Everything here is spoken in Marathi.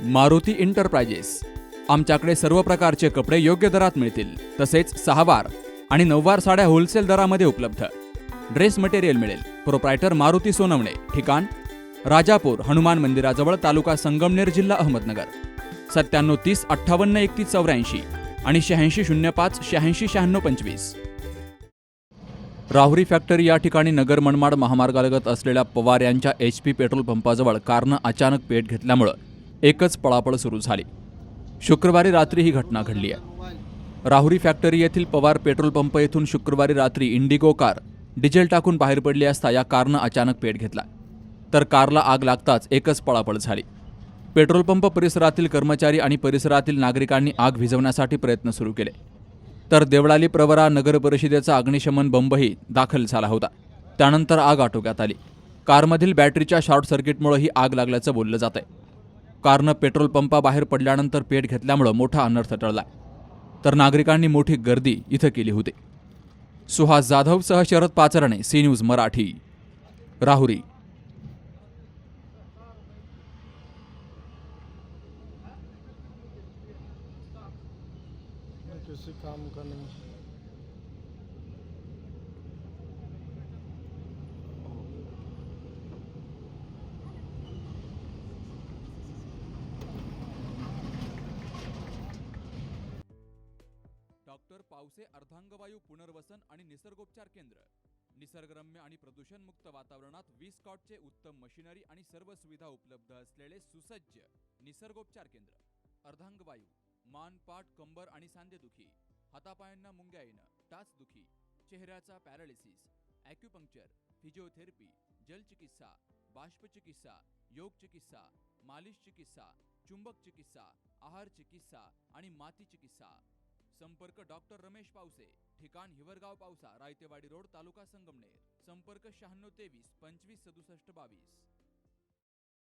मारुती एंटरप्राइजेस। आमच्याकडे सर्व प्रकारचे कपडे योग्य दरात मिळतील, तसेच 6 वार आणि 9 वार साड्या होलसेल दरामध्ये उपलब्ध। ड्रेस मटेरियल मिळेल। प्रोप्रायटर मारुती सोनवणे, ठिकाण राजापूर हनुमान मंदिराजवळ, तालुका संगमनेर, जिल्हा अहमदनगर। 97 30 58 31 84 आणि 86 05 86 96 25। राहुरी फॅक्टरी या ठिकाणी नगर मनमाड महामार्गालगत असलेल्या पवार यांच्या HP पेट्रोल पंपाजवळ कारनं अचानक पेट घेतल्यामुळे एकच पळापळ सुरू झाली। शुक्रवारी रात्री ही घटना घडली आहे। राहुरी फॅक्टरी येथील पवार पेट्रोल पंप येथून शुक्रवारी रात्री इंडिगो कार डिझेल टाकून बाहेर पडली असता या कारनं अचानक पेट घेतला, तर कारला आग लागताच एकच पळापळ झाली। पेट्रोल पंप परिसरातील कर्मचारी आणि परिसरातील नागरिकांनी आग विझवण्यासाठी प्रयत्न सुरू केले, तर देवळाली प्रवरा नगर परिषदेचा अग्निशमन बंबही दाखल झाला होता। त्यानंतर आग आटोक्यात आली। कारमधील बॅटरीच्या शॉर्ट सर्किटमुळे ही आग लागल्याचं बोललं जात आहे। कारनं पेट्रोल पंपाबाहेर पडल्यानंतर पेट घेतल्यामुळे मोठा अनर्थ टळला, तर नागरिकांनी मोठी गर्दी इथं केली होती। सुहास जाधवसह शरद पाचरणे, सी न्यूज मराठी, राहुरी। किसी काम का नहीं। डॉक्टर पावसे अर्धांगवायू पुनर्वसन आणि निसर्गोपचार केंद्र। निसर्गरम्य आणि प्रदूषणमुक्त वातावरणात 20 कॉटचे उत्तम मशिनरी आणि सर्व सुविधा उपलब्ध असलेले सुसज्ज निसर्गोपचार केंद्र। अर्धांगवायू, मान, पाठ, कंबर आणि सांधेदुखी, हातापायांना मुंग्या येणं, टाचदुखी, चेहऱ्याचा पॅरालिसिस, ॲक्युपंक्चर, फिजिओथेरपी, जलचिकित्सा, बाष्पचिकित्सा, योग चिकित्सा, मालिश चिकित्सा, चुंबक चिकित्सा, आहार चिकित्सा आणि माती चिकित्सा। संपर्क डॉक्टर रमेश पावसे, ठिकाण हिवरगाव पावसा, रायतेवाडी रोड, तालुका संगमनेर। संपर्क 96 23 25 67 22।